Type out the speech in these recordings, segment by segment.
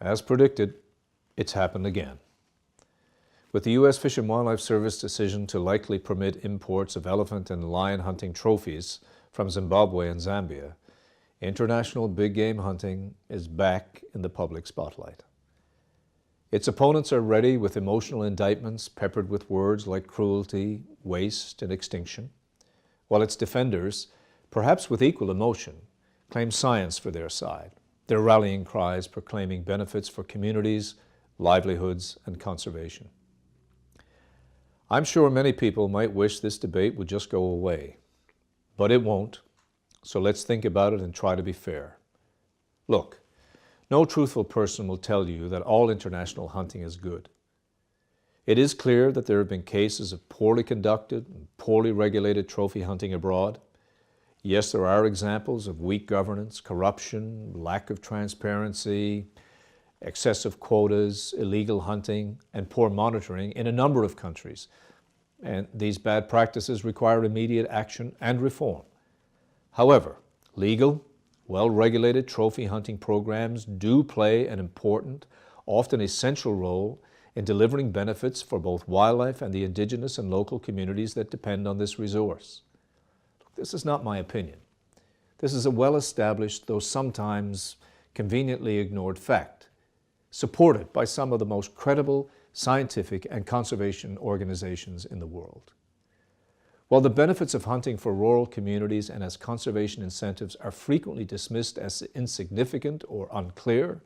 As predicted, it's happened again. With the U.S. Fish and Wildlife Service decision to likely permit imports of elephant and lion hunting trophies from Zimbabwe and Zambia, international big game hunting is back in the public spotlight. Its opponents are ready with emotional indictments peppered with words like cruelty, waste, and extinction, while its defenders, perhaps with equal emotion, claim science for their side, their rallying cries proclaiming benefits for communities, livelihoods, and conservation. I'm sure many people might wish this debate would just go away, but it won't, so let's think about it and try to be fair. Look, no truthful person will tell you that all international hunting is good. It is clear that there have been cases of poorly conducted and poorly regulated trophy hunting abroad. Yes, there are examples of weak governance, corruption, lack of transparency, excessive quotas, illegal hunting, and poor monitoring in a number of countries. And these bad practices require immediate action and reform. However, legal, well-regulated trophy hunting programs do play an important, often essential role in delivering benefits for both wildlife and the indigenous and local communities that depend on this resource. This is not my opinion. This is a well-established, though sometimes conveniently ignored fact, supported by some of the most credible scientific and conservation organizations in the world. While the benefits of hunting for rural communities and as conservation incentives are frequently dismissed as insignificant or unclear,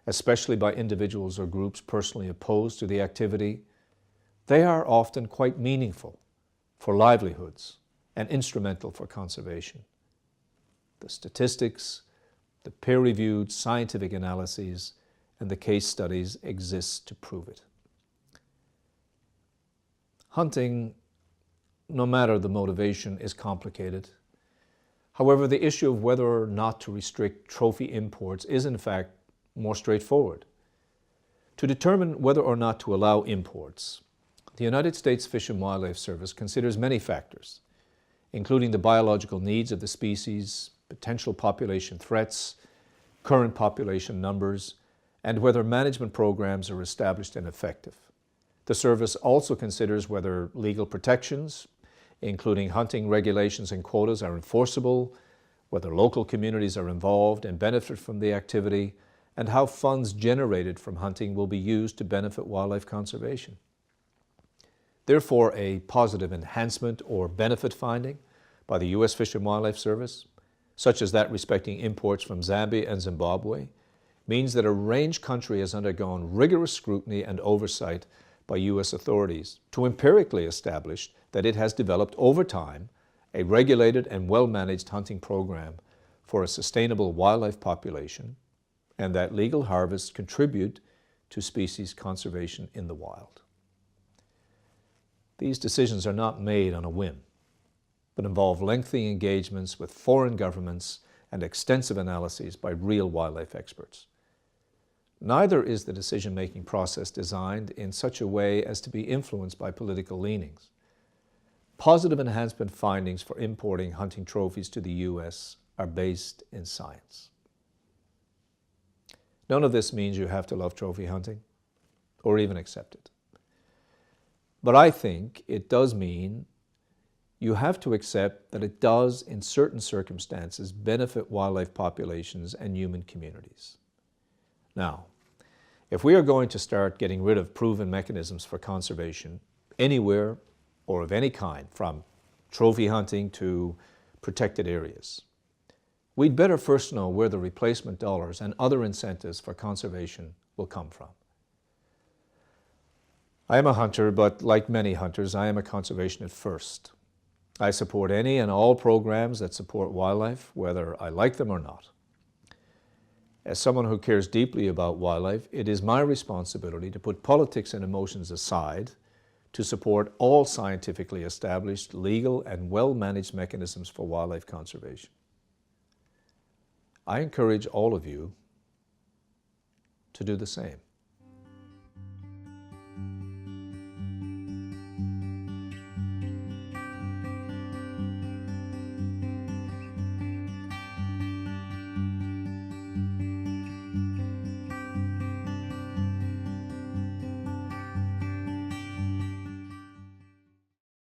especially by individuals or groups personally opposed to the activity, they are often quite meaningful for livelihoods and instrumental for conservation. The statistics, the peer-reviewed scientific analyses, and the case studies exist to prove it. Hunting, no matter the motivation, is complicated. However, the issue of whether or not to restrict trophy imports is in fact more straightforward. To determine whether or not to allow imports, the United States Fish and Wildlife Service considers many factors, including the biological needs of the species, potential population threats, current population numbers, and whether management programs are established and effective. The service also considers whether legal protections, including hunting regulations and quotas, are enforceable, whether local communities are involved and benefit from the activity, and how funds generated from hunting will be used to benefit wildlife conservation. Therefore, a positive enhancement or benefit finding by the U.S. Fish and Wildlife Service, such as that respecting imports from Zambia and Zimbabwe, means that a range country has undergone rigorous scrutiny and oversight by U.S. authorities to empirically establish that it has developed over time a regulated and well-managed hunting program for a sustainable wildlife population, and that legal harvests contribute to species conservation in the wild. These decisions are not made on a whim, but involve lengthy engagements with foreign governments and extensive analyses by real wildlife experts. Neither is the decision-making process designed in such a way as to be influenced by political leanings. Positive enhancement findings for importing hunting trophies to the U.S. are based in science. None of this means you have to love trophy hunting or even accept it. But I think it does mean you have to accept that it does, in certain circumstances, benefit wildlife populations and human communities. Now, if we are going to start getting rid of proven mechanisms for conservation anywhere or of any kind, from trophy hunting to protected areas, we'd better first know where the replacement dollars and other incentives for conservation will come from. I am a hunter, but like many hunters, I am a conservationist first. I support any and all programs that support wildlife, whether I like them or not. As someone who cares deeply about wildlife, it is my responsibility to put politics and emotions aside to support all scientifically established, legal, and well-managed mechanisms for wildlife conservation. I encourage all of you to do the same.